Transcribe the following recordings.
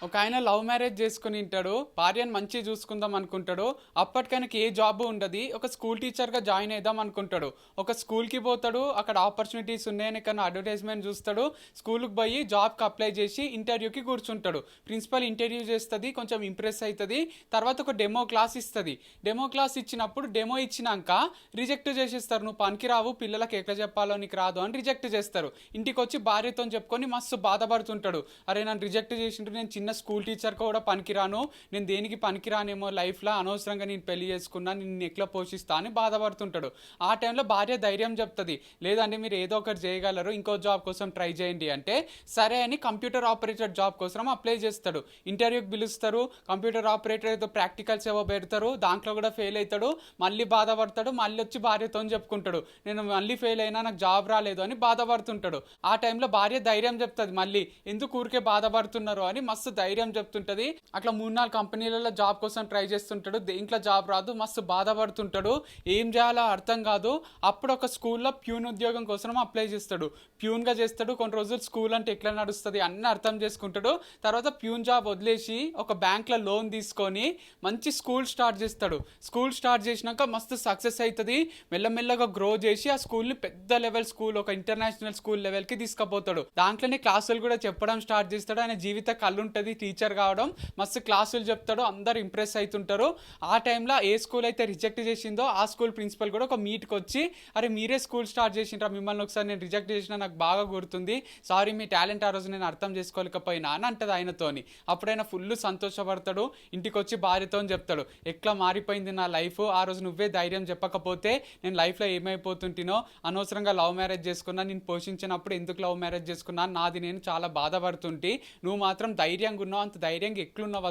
ఒక ఆయన love marriage చేసుకుని ఉంటాడు. భార్యను మంచిగా చూసుకుందాం అనుకుంటాడు. అప్పటికైనాకి ఏ జాబ్ ఉండదు. ఒక స్కూల్ టీచర్గా జాయిన్ అయిదాం అనుకుంటాడు. ఒక స్కూల్కి పోతాడు. అక్కడ ఆపర్చునిటీస్ ఉన్నాయని ఇక్కడ అడ్వర్టైజ్మెంట్ చూస్తాడు. స్కూల్కి పోయి జాబ్కి అప్లై చేసి ఇంటర్వ్యూకి కూర్చుంటాడు. ప్రిన్సిపల్ ఇంటర్వ్యూ చేస్తుంది, కొంచెం ఇంప్రెస్ అవుతుంది. తర్వాత ఒక డెమో క్లాస్ ఇస్తుంది. డెమో క్లాస్ ఇచ్చినప్పుడు డెమో ఇచ్చినాక రిజెక్ట్ చేసేస్తారు. నువ్వు పనికిరావు, పిల్లలకి ఎట్లా చెప్పాలో నీకు రాదు అని రిజెక్ట్ చేస్తారు. ఇంటికి వచ్చి భార్యతో చెప్పుకొని మస్తు బాధపడుతుంటాడు. అరే నన్ను రిజెక్ట్ చేసిండ్రు, నేను చిన్న స్కూల్ టీచర్ కూడా పనికిరాను, నేను దేనికి పనికిరానేమో లైఫ్లో, అనవసరంగా నేను పెళ్లి చేసుకున్నా, నిన్ను ఎట్లా పోషిస్తా అని బాధపడుతుంటాడు. ఆ టైంలో భార్య ధైర్యం చెప్తుంది, లేదండి మీరు ఏదో ఒకటి చేయగలరు, ఇంకో జాబ్ కోసం ట్రై చేయండి అంటే సరే అని కంప్యూటర్ ఆపరేటర్ జాబ్ కోసం అప్లై చేస్తాడు. ఇంటర్వ్యూకి పిలుస్తారు. కంప్యూటర్ ఆపరేటర్ ఏదో ప్రాక్టికల్స్ ఏవో పెడతారు, దాంట్లో కూడా ఫెయిల్ అవుతాడు. మళ్ళీ బాధపడతాడు. మళ్ళీ వచ్చి భార్యతో చెప్పుకుంటాడు, నేను మళ్ళీ ఫెయిల్ అయినా, నాకు జాబ్ రాలేదు అని బాధపడుతుంటాడు. ఆ టైంలో భార్య ధైర్యం చెప్తుంది, మళ్ళీ ఎందుకు ఊరికే బాధపడుతున్నారు అని మస్తు ధైర్యం చెప్తుంటది. అట్లా 3-4 కంపెనీలలో జాబ్ కోసం ట్రై చేస్తుంటాడు. దేంట్లో జాబ్ రాదు, మస్తు బాధపడుతుంటాడు. ఏం చేయాలో అర్థం కాదు. అప్పుడు ఒక స్కూల్లో ప్యూన్ ఉద్యోగం కోసం అప్లై చేస్తాడు. ప్యూన్గా చేస్తాడు. కొన్ని రోజులు స్కూల్ అంటే ఎట్లా నడుస్తుంది అన్నీ అర్థం చేసుకుంటాడు. తర్వాత ప్యూన్ జాబ్ వదిలేసి ఒక బ్యాంక్లో లోన్ తీసుకొని మంచి స్కూల్ స్టార్ట్ చేస్తాడు. స్కూల్ స్టార్ట్ చేసినాక మస్తు సక్సెస్ అవుతుంది. మెల్లమెల్లగా గ్రో చేసి ఆ స్కూల్ని పెద్ద లెవెల్ స్కూల్, ఒక ఇంటర్నేషనల్ స్కూల్ లెవెల్కి తీసుకుపోతాడు. దాంట్లోనే క్లాసులు కూడా చెప్పడం స్టార్ట్ చేస్తాడు. ఆయన జీవిత కళ్ళు ఉంటుంది టీచర్ కావడం. మస్తు క్లాసులు చెప్తాడు, అందరు ఇంప్రెస్ అవుతుంటారు. ఆ టైంలో ఏ స్కూల్ అయితే రిజెక్ట్ చేసిందో ఆ స్కూల్ ప్రిన్సిపల్ కూడా ఒక మీట్కి వచ్చి, అరే మీరే స్కూల్ స్టార్ట్ చేసిండ్రా, మిమ్మల్ని ఒకసారి నేను రిజెక్ట్ చేసినా, నాకు బాగా గుర్తుంది, సారీ మీ టాలెంట్ ఆ రోజు నేను అర్థం చేసుకోలేకపోయినా అని అంటది ఆయనతోని. అప్పుడైనా ఫుల్ సంతోషపడతాడు. ఇంటికి వచ్చి భార్యతో చెప్తాడు, ఎట్లా మారిపోయింది నా లైఫ్, ఆ రోజు నువ్వే ధైర్యం చెప్పకపోతే నేను లైఫ్లో ఏమైపోతుంటినో, అనవసరంగా లవ్ మ్యారేజ్ చేసుకున్నా, నేను పోషించినప్పుడు ఎందుకు లవ్ మ్యారేజ్ చేసుకున్నా, నాది నేను చాలా బాధపడుతుంటే నువ్వు మాత్రం ధైర్యంగా ఉన్నావు, అంత ధైర్యంగా ఎట్లున్నావు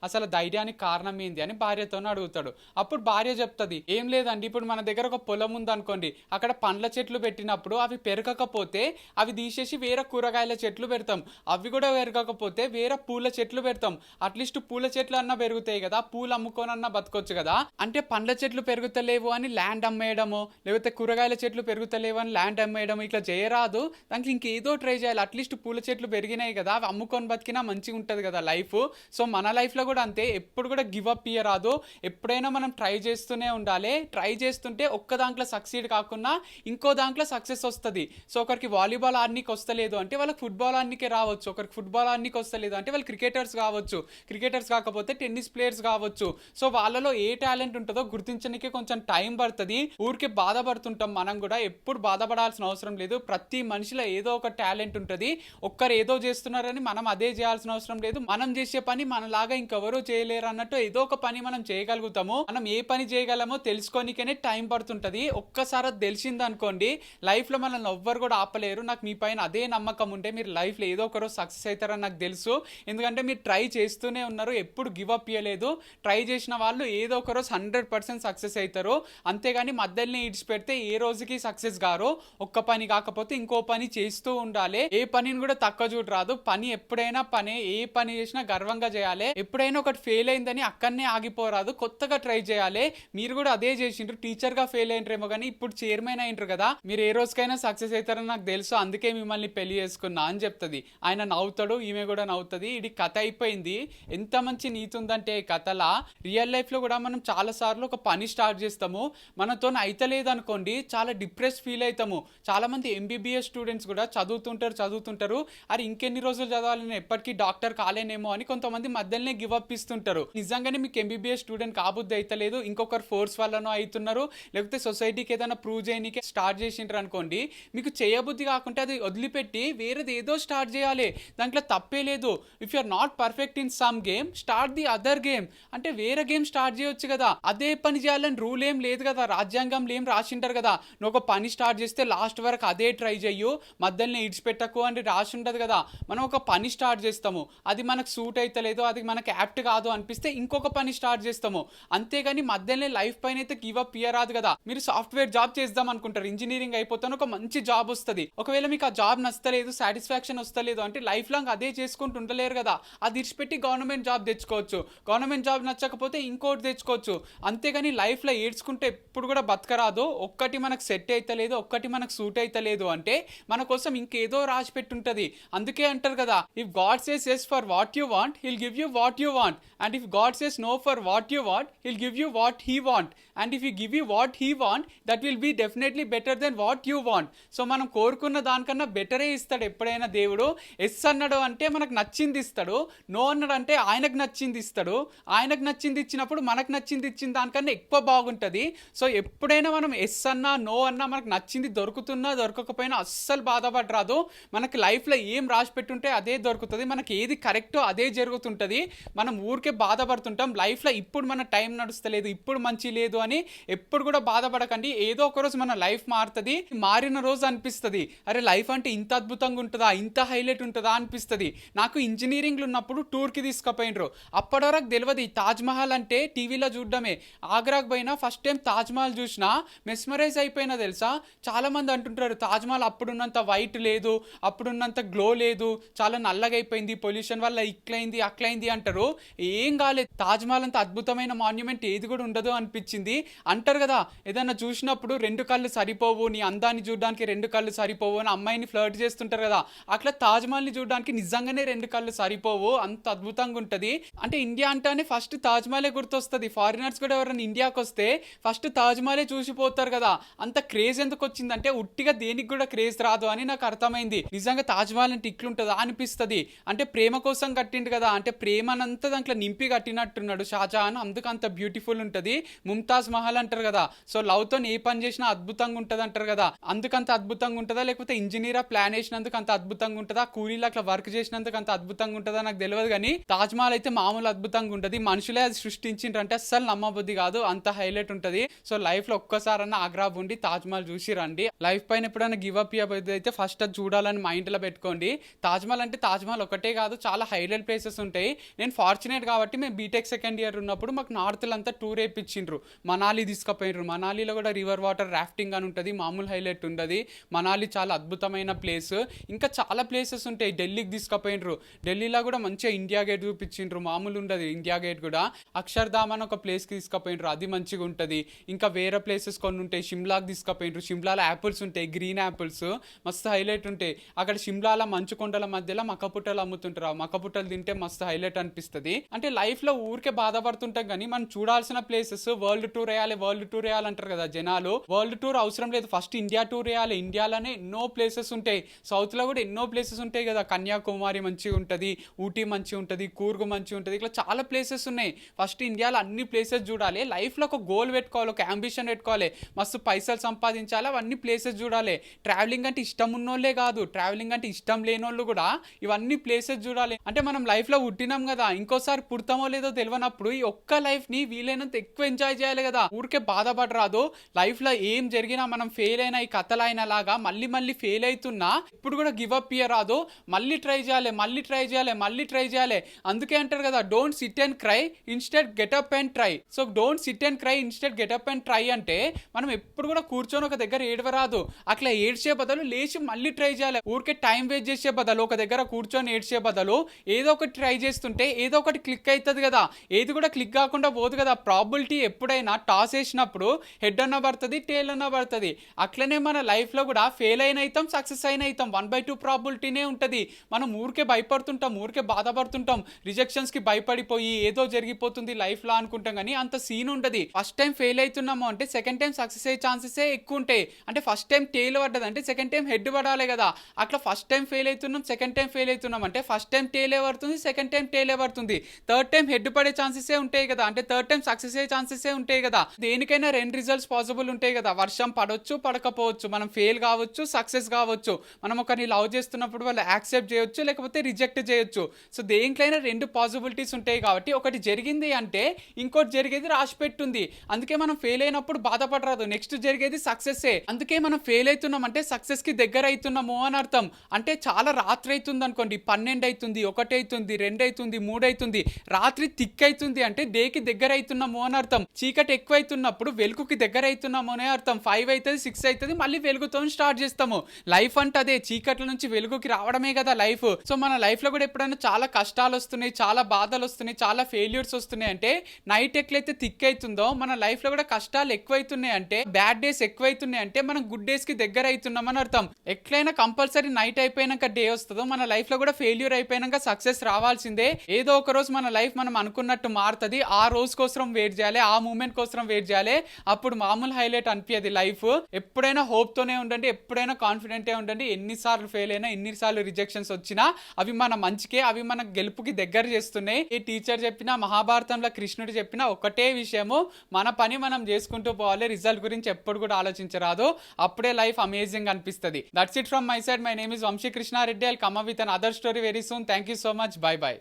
అసలు ధైర్యానికి కారణం ఏంది అని భార్యతో అడుగుతాడు. అప్పుడు భార్య చెప్తుంది, ఏం లేదండి, ఇప్పుడు మన దగ్గర ఒక పొలం ఉందనుకోండి, అక్కడ పండ్ల చెట్లు పెట్టినప్పుడు అవి పెరగకపోతే అవి తీసేసి వేరే కూరగాయల చెట్లు పెడతాం, అవి కూడా పెరగకపోతే వేరే పూల చెట్లు పెడతాం. అట్లీస్ట్ పూల చెట్లు అన్నా పెరుగుతాయి కదా, పూలు అమ్ముకోనన్నా బతకొచ్చు కదా. అంటే పండ్ల చెట్లు పెరుగుతలేవు అని ల్యాండ్ అమ్మేయడము, లేకపోతే కూరగాయల చెట్లు పెరుగుతలేవు అని ల్యాండ్ అమ్మేయడం ఇట్లా చేయరాదు. దానికి ఇంకేదో ట్రై చేయాలి. అట్లీస్ట్ పూల చెట్లు పెరిగినాయి కదా, అవి అమ్ముకొని బతికినా మంచిగా ఉంటుంది కదా లైఫ్. సో మన లైఫ్లో కూడా అంతే, ఎప్పుడు కూడా గివ్ అప్ ఇయ్యరాదు. ఎప్పుడైనా మనం ట్రై చేస్తూనే ఉండాలి. ట్రై చేస్తుంటే ఒక్క దాంట్లో సక్సీడ్ కాకుండా ఇంకో దాంట్లో సక్సెస్ వస్తుంది. సో ఒకరికి వాలీబాల్ ఆడనీకి వస్తలేదు అంటే వాళ్ళకి ఫుట్బాల్ ఆడనీకే రావచ్చు, ఒకరికి ఫుట్బాల్ ఆడనీకి వస్తలేదు అంటే వాళ్ళు క్రికెటర్స్ కావచ్చు, క్రికెటర్స్ కాకపోతే టెన్నిస్ ప్లేయర్స్ కావచ్చు. సో వాళ్ళలో ఏ టాలెంట్ ఉంటుందో గుర్తించడానికి కొంచెం టైం పడుతుంది. ఊరికే బాధపడుతుంటాం మనం కూడా, ఎప్పుడు బాధపడాల్సిన అవసరం లేదు. ప్రతి మనిషిలో ఏదో ఒక టాలెంట్ ఉంటుంది. ఒక్కరు ఏదో చేస్తున్నారని మనం అదే చేయాల్సిన అవసరం లేదు. మనం చేసే పని మనలాగా ఇంకెవరూ చేయలేరు అన్నట్టు ఏదో ఒక పని మనం చేయగలుగుతాము. మనం ఏ పని చేయగలమో తెలుసుకోనికనే టైం పడుతుంటది. ఒక్కసారి అది తెలిసింది అనుకోండి, లైఫ్లో మనల్ని ఎవ్వరు కూడా ఆపలేరు. నాకు మీ పైన అదే నమ్మకం ఉంటే మీరు లైఫ్లో ఏదో ఒకరోజు సక్సెస్ అవుతారని నాకు తెలుసు. ఎందుకంటే మీరు ట్రై చేస్తూనే ఉన్నారు, ఎప్పుడు గివ్ అప్ ఇవ్వలేదు. ట్రై చేసిన వాళ్ళు ఏదో ఒకరోజు 100% సక్సెస్ అవుతారు. అంతేగాని మధ్యలోనే ఇడిచిపెడితే ఏ రోజుకి సక్సెస్ గారు. ఒక్క పని కాకపోతే ఇంకో పని చేస్తూ ఉండాలి. ఏ పనిని కూడా తక్కువ చూడరాదు. పని ఎప్పుడైనా పనే, ఏ పని చేసినా గర్వంగా చేయాలి. ఎప్పుడైనా ఒకటి ఫెయిల్ అయిందని అక్కడనే ఆగిపోరాదు, కొత్తగా ట్రై చేయాలి. మీరు కూడా అదే చేసిండ్రు, టీచర్గా ఫెయిల్ అయినరేమో కానీ ఇప్పుడు చైర్మన్ అయినరు కదా, మీరు ఏ రోజుకైనా సక్సెస్ అవుతారని నాకు తెలుసు, అందుకే మిమ్మల్ని పెళ్లి చేసుకున్నా అని చెప్తుంది. ఆయన నవ్వుతాడు, ఈమె కూడా నవ్వుతుంది. ఇది కథ అయిపోయింది. ఎంత మంచి నీతి ఉందంటే ఈ కథలా, రియల్ లైఫ్లో కూడా మనం చాలాసార్లు ఒక పని స్టార్ట్ చేస్తాము, మనతో అయితలేదు అనుకోండి, చాలా డిప్రెస్ ఫీల్ అవుతాము. చాలామంది ఎంబీబీఎస్ స్టూడెంట్స్ కూడా చదువుతుంటారు, అరే ఇంకెన్ని రోజులు చదవాలి, నేను ఎప్పటికీ డాక్టర్ కాలేనేమో అని కొంతమంది మధ్యలోనే గివ్ అప్ ఇస్తుంటారు. నిజంగానే మీకు ఎంబీబీఎస్ స్టూడెంట్ కాబుద్ది అయితలేదు, ఇంకొకరు ఫోర్స్ వల్లనో అవుతున్నారు, లేకపోతే సొసైటీకి ఏదైనా ప్రూవ్ చేయడానికి స్టార్ట్ చేసిండ్రు అనుకోండి, మీకు చేయబుద్ధి కాకుంటే అది వదిలిపెట్టి వేరేది ఏదో స్టార్ట్ చేయాలి. దాంట్లో తప్పే లేదు. If you are not perfect in some game, start the other game. అంటే వేరే గేమ్ స్టార్ట్ చేయొచ్చు కదా, అదే పని చేయాలని రూల్ ఏం లేదు కదా, రాజ్యాంగంలో ఏం రాసింటారు కదా, నువ్వు ఒక పని స్టార్ట్ చేస్తే లాస్ట్ వరకు అదే ట్రై చెయ్యు, మధ్యలో ఇడిచిపెట్టకు అని రాసి ఉంటుంది కదా. మనం ఒక పని స్టార్ట్ చేస్తాము, అది మనకు సూట్ అవుతలేదు, అది మనకు యాప్ట్ కాదు అనిపిస్తే ఇంకొక పని స్టార్ట్ చేస్తాము. అంతేగాని మధ్యలో లైఫ్ పైన అయితే గివ్ అప్ ఇయ్యరాదు కదా. మీరు సాఫ్ట్వేర్ జాబ్ చేద్దాం అనుకుంటారు, ఇంజనీరింగ్ అయిపోతాను, ఒక మంచి జాబ్ వస్తుంది. ఒకవేళ మీకు ఆ జాబ్ నచ్చలేదు, సాటిస్ఫాక్షన్ వస్తలేదు అంటే లైఫ్ లాంగ్ అదే చేసుకుంటూ ఉండలేరు కదా. అది ఇడిచిపెట్టి గవర్నమెంట్ జాబ్ తెచ్చుకోవచ్చు, గవర్నమెంట్ జాబ్ నచ్చకపోతే ఇంకోటి తెచ్చుకోవచ్చు. అంతేగాని లైఫ్లో ఏడ్చుకుంటే ఎప్పుడు కూడా బతకరాదు. ఒక్కటి మనకు సెట్ అవుతలేదు, ఒక్కటి మనకు సూట్ అవుతలేదు అంటే మన కోసం ఇంకేదో రాసి పెట్టుంటది. అందుకే అంటారు కదా, if God says says yes for what you want, he'll give you what you want. And if God says no for what you want, he'll give you what he want. And if he give you what he want, that will be definitely better than what you want. So మనం కోరుకున్న దానికన్నా బెటరే ఇస్తాడు ఎప్పుడైనా దేవుడు. Yes అన్నాడు అంటే మనకు నచ్చింది ఇస్తాడు, నో అన్నాడు అంటే ఆయనకు నచ్చింది ఇస్తాడు. ఆయనకు నచ్చింది ఇచ్చినప్పుడు మనకు నచ్చింది ఇచ్చిన దానికన్నా ఎక్కువ బాగుంటుంది. సో ఎప్పుడైనా మనం ఎస్ అన్నా నో అన్నా మనకు నచ్చింది దొరుకుతున్నా దొరకకపోయినా అస్సలు బాధపడరాదు. మనకి లైఫ్లో ఏం రాసి పెట్టుంటే అదే దొరుకుతుంది. మనకి ఏది కరెక్టో అదే జరుగుతుంటుంది. మనం ఊరికే బాధపడుతుంటాం లైఫ్లో. ఇప్పుడు మన టైం నడుస్తలేదు, ఇప్పుడు మంచి లేదు అని ఎప్పుడు కూడా బాధపడకండి. ఏదో ఒక రోజు మన లైఫ్ మారుతుంది. మారిన రోజు అనిపిస్తుంది అరే లైఫ్ అంటే ఇంత అద్భుతంగా ఉంటుందా, ఇంత హైలైట్ ఉంటుందా అనిపిస్తుంది. నాకు ఇంజనీరింగ్లో ఉన్నప్పుడు టూర్కి తీసుకుపోయినరు. అప్పటి వరకు తెలియదు ఈ తాజ్మహల్ అంటే టీవీలో చూడడమే. ఆగ్రాకు పోయినా ఫస్ట్ టైం తాజ్మహల్ చూసినా మెస్మరైజ్ అయిపోయినా తెలుసా. చాలా మంది అంటుంటారు తాజ్మహల్ అప్పుడున్నంత వైట్ లేదు, అప్పుడున్నంత గ్లో లేదు, చాలా నల్లగా అయిపోయింది, పొల్యూషన్ వల్ల ఇట్లయింది అట్లయింది అంటారు. ఏం కాలేదు, తాజ్మహల్ అంత అద్భుతమైన మాన్యుమెంట్ ఏది కూడా ఉండదు అనిపించింది. అంటారు కదా ఏదన్నా చూసినప్పుడు రెండు కళ్ళు సరిపోవు, నీ అందాన్ని చూడడానికి రెండు కళ్ళు సరిపోవు అని అమ్మాయిని ఫ్లర్ట్ చేస్తుంటారు కదా, అట్లా తాజ్మహల్ని చూడడానికి నిజంగానే రెండు కళ్ళు సరిపోవు, అంత అద్భుతంగా ఉంటుంది. అంటే ఇండియా అంటేనే ఫస్ట్ తాజ్మహలే గుర్తొస్తుంది. ఫారినర్స్ కూడా ఎవరైనా ఇండియాకి వస్తే ఫస్ట్ తాజ్మహలే చూసిపోతారు కదా. అంత క్రేజ్ ఎందుకు వచ్చిందంటే ఉట్టిగా దేనికి కూడా క్రేజ్ రాదు అని నాకు అర్థమైంది. నిజంగా తాజ్మహల్ అంటే ఇట్లుంటుందా అనిపిస్తుంది. అంటే ప్రేమ కోసం కట్టిండు కదా, అంటే ప్రేమనంతా దాంట్లో నింపి కట్టినట్టున్నాడు షాజహాన్, అందుకు అంత బ్యూటిఫుల్ ఉంటుంది. ముంతాజ్ మహల్ అంటారు కదా, సో లవ్ తో ఏ పని చేసినా అద్భుతంగా ఉంటుంది అంటారు కదా, అందుకంత అద్భుతంగా ఉంటుందా లేకపోతే ఇంజనీరా ప్లాన్ వేసినందుకు అంత అద్భుతంగా ఉంటుందా, కూలీలు అట్లా వర్క్ చేసినందుకు అంత అద్భుతంగా ఉంటుందా నాకు తెలియదు. కానీ తాజ్మహల్ అయితే మామూలు అద్భుతంగా ఉంటుంది. మనుషులే అది సృష్టించిండ్రంటే అస్సలు నమ్మబుద్ధి కాదు, అంత హైలైట్ ఉంటుంది. సో లైఫ్ లో ఒక్కసారన్నా ఆగ్రా ఉండి తాజ్మహల్ చూసి రండి. లైఫ్ పైన ఎప్పుడైనా గివ్ అప్ ఇవ్వబోద్ది అయితే ఫస్ట్ అది చూడాలని మైండ్ లో పెట్టుకోండి. తాజ్మహల్ అంటే తాజ్మహల్ ఒకటే కాదు, చాలా హైలైట్ ప్లేసెస్ ఉంటాయి. నేను ఫార్చునేట్ కాబట్టి మేము బీటెక్ సెకండ్ ఇయర్ ఉన్నప్పుడు మాకు నార్త్లో అంతా టూర్ వేయించిండ్రు. మనాలి తీసుకుపోయినరు. మనాలిలో కూడా రివర్ వాటర్ రాఫ్టింగ్ అని ఉంటుంది, మామూలు హైలైట్ ఉండదు. మనాలి చాలా అద్భుతమైన ప్లేస్. ఇంకా చాలా ప్లేసెస్ ఉంటాయి. ఢిల్లీకి తీసుకుపోయినరు. ఢిల్లీలో కూడా మంచిగా ఇండియా గేట్ చూపించిండ్రు, మామూలు ఉండదు ఇండియా గేట్ కూడా. అక్షర్ధామ్ అని ఒక ప్లేస్కి తీసుకుపోయినరు, అది మంచిగా ఉంటుంది. ఇంకా వేరే ప్లేసెస్ కొన్ని ఉంటాయి. షిమ్లాకి తీసుకుపోయినరు. షిమ్లాలో యాపిల్స్ ఉంటాయి, గ్రీన్ యాపిల్స్ మస్తు హైలైట్ ఉంటాయి. అక్కడ షిమ్లాలో మంచు కొండల మధ్యలో మక్కపుట్టలు అమ్ముతుంటారు. ఆ మక్కపుట్టలు తింటే మస్తు హైలైట్ అనిపిస్తుంది. అంటే లైఫ్ లో ఊరికే బాధపడుతుంటాం కానీ మనం చూడాల్సిన ప్లేసెస్ వరల్డ్ టూర్ వేయాలి అంటారు కదా జనాలు. వరల్డ్ టూర్ అవసరం లేదు, ఫస్ట్ ఇండియా టూర్ వేయాలి. ఇండియాలోనే ఎన్నో ప్లేసెస్ ఉంటాయి, సౌత్ లో కూడా ఎన్నో ప్లేసెస్ ఉంటాయి కదా. కన్యాకుమారి మంచిగా ఉంటుంది, ఊటీ మంచిగా ఉంటుంది, కూర్గు మంచిగా ఉంటుంది, ఇట్లా చాలా ప్లేసెస్ ఉన్నాయి. ఫస్ట్ ఇండియాలో అన్ని ప్లేసెస్ చూడాలి. లైఫ్ లో ఒక గోల్ పెట్టుకోవాలి, ఒక అంబిషన్ పెట్టుకోవాలి, మస్తు పైసలు సంపాదించాలి, అవన్నీ ప్లేసెస్ చూడాలి. ట్రావెలింగ్ అంటే ఇష్టం ఉన్నోళ్ళే కాదు, ట్రావెలింగ్ అంటే ఇష్టం లేనోళ్ళు కూడా ఇవన్నీ ప్లేసెస్ చూడాలి. అంటే మనం లైఫ్ లో పుట్టినాం కదా, ఇంకోసారి పుడతామో లేదో తెలియనప్పుడు ఈ ఒక్క లైఫ్ ని వీలైనంత ఎక్కువ ఎంజాయ్ చేయాలి కదా. ఊరికే బాధపడరాదు. లైఫ్ లో ఏం జరిగినా మనం ఫెయిల్ అయినా ఈ కథలైన లాగా మళ్ళీ మళ్ళీ ఫెయిల్ అవుతున్నా ఇప్పుడు కూడా గివ్ అప్ ఇయ్యరాదు. మళ్ళీ ట్రై చేయాలి, మళ్ళీ ట్రై చేయాలి, మళ్ళీ ట్రై చేయాలి. అందుకే అంటారు కదా don't SIT and cry instead get up and try. So don't SIT and cry instead get up and try అంటే మనం ఎప్పుడు కూడా కూర్చొని ఒక దగ్గర ఏడవరాదు. అట్లా ఏడ్చే బదులు లేచి మళ్ళీ ట్రై చేయాలి. ఊరికే టైం వేస్ట్ చేసే బదులు ఒక దగ్గర కూర్చొని ఏడ్చే బదులు ఏదో ఒకటి ట్రై చేస్తుంటే ఏదో ఒకటి క్లిక్ అవుతుంది కదా. ఏది కూడా క్లిక్ కాకుండా పోదు కదా. ప్రాబిలిటీ ఎప్పుడైనా టాస్ వేసినప్పుడు హెడ్ అన్న పడుతుంది, టేల్ అన్న పడుతుంది. అట్లనే మన లైఫ్ లో కూడా ఫెయిల్ అయిన అవుతాం, సక్సెస్ అయిన అవుతాం. 1/2 ప్రాబిలిటీనే ఉంటుంది. మనం ఊరికే భయపడుతుంటాం, ఊరికే బాధపడుతుంటాం, రిజెక్షన్స్ కి భయపడిపోయి ఏదో జరిగిపోతుంది లైఫ్ లో అనుకుంటాం. కానీ అంత సీన్ ఉండదు. ఫస్ట్ టైం ఫెయిల్ అవుతున్నాము అంటే సెకండ్ టైం సక్సెస్ అయ్యే ఛాన్సెస్ ఎక్కువ ఉంటాయి. అంటే ఫస్ట్ టైం టేల్ పడ్డది అంటే సెకండ్ టైం హెడ్ పడాలి కదా. అట్లా ఫస్ట్ టైం ఫెయిల్ అవుతున్నాం, సెకండ్ టైం ఫెయిల్ అవుతున్నాం అంటే ఫస్ట్ టైం టేలే పడుతుంది, సెకండ్ టైం టేలే పడుతుంది, థర్డ్ టైం హెడ్ పడే ఛాన్సెస్ ఉంటాయి కదా. అంటే థర్డ్ టైం సక్సెస్ అయ్యే ఛాన్సెస్ ఉంటాయి కదా. దేనికైనా 2 రిజల్ట్స్ పాసిబుల్ ఉంటాయి కదా. వర్షం పడవచ్చు, పడకపోవచ్చు, మనం ఫెయిల్ కావచ్చు, సక్సెస్ కావచ్చు, మనం ఒకరిని లవ్ చేస్తున్నప్పుడు వాళ్ళు యాక్సెప్ట్ చేయొచ్చు, లేకపోతే రిజెక్ట్ చేయొచ్చు. సో దేంట్లైనా 2 పాసిబిలిటీస్ ఉంటాయి కాబట్టి ఒకటి జరిగింది అంటే ఇంకోటి జరిగేది రాసి పెట్టుంది. అందుకే మనం ఫెయిల్ అయినప్పుడు బాధపడరాదు, నెక్స్ట్ జరిగేది సక్సెస్సే. అందుకే మనం ఫెయిల్ అవుతున్నాం అంటే సక్సెస్ కి దగ్గర అవుతున్నాము అని అర్థం. అంటే చాలా రాత్రి అవుతుంది అనుకోండి, 12 అవుతుంది, 1 అవుతుంది, 2 అవుతుంది, 3 అవుతుంది, రాత్రి థిక్ అవుతుంది అంటే డేకి దగ్గర అవుతున్నాము అని అర్థం. చీకటి ఎక్కువ అవుతున్నప్పుడు వెలుగుకి దగ్గర అవుతున్నాము అనే అర్థం. 5 అవుతుంది, 6 అవుతుంది, మళ్ళీ వెలుగుతో స్టార్ట్ చేస్తాము. లైఫ్ అంటే అదే, చీకట్ల నుంచి వెలుగుకి రావడమే కదా లైఫ్. సో మన లైఫ్ లో కూడా ఎప్పుడైనా చాలా కష్టాలు వస్తున్నాయి, చాలా బాధలు వస్తున్నాయి, చాలా ఫెయిల్యూర్స్ వస్తున్నాయి అంటే నైట్ ఎట్లయితే థిక్ అవుతుందో మన లైఫ్ లో కూడా కష్టాలు ఎక్కువైతున్నాయి అంటే, బ్యాడ్ డేస్ ఎక్కువైతున్నాయి అంటే మనం గుడ్ డేస్ కి దగ్గర అవుతున్నాం అని అర్థం. ఎట్లయినా కంపల్సరీ నైట్ అయిపోయినాక డే వస్తుందో మన లైఫ్ లో కూడా ఫెయిల్యూర్ ఫెయిల్యూర్ అయిపోయినాక సక్సెస్ రావాల్సిందే. ఏదో ఒక రోజు మన లైఫ్ మనం అనుకున్నట్టు మారుతుంది. ఆ రోజు కోసం వెయిట్ చేయాలి, ఆ మూమెంట్ కోసం వెయిట్ చేయాలి. అప్పుడు మామూలు హైలైట్ అనిపించదు లైఫ్. ఎప్పుడైనా హోప్ తోనే ఉండండి, ఎప్పుడైనా కాన్ఫిడెంటే ఉండండి. ఎన్నిసార్లు ఫెయిల్ అయినా, ఎన్నిసార్లు రిజెక్షన్స్ వచ్చినా అవి మన మంచికే, అవి మన గెలుపుకి దగ్గర చేస్తున్నాయి. ఈ టీచర్ చెప్పినా, మహాభారతంలో కృష్ణుడు చెప్పినా ఒకటే విషయము, మన పని మనం చేసుకుంటూ పోవాలి. రిజల్ట్ గురించి ఎప్పుడు కూడా ఆలోచించరాదు. అప్పుడే లైఫ్ అమేజింగ్ అనిపిస్తుంది. That's it from my side. My name is Vamshi Krishna Reddy. I'll come up with another story very soon. Thank you so much. Bye by.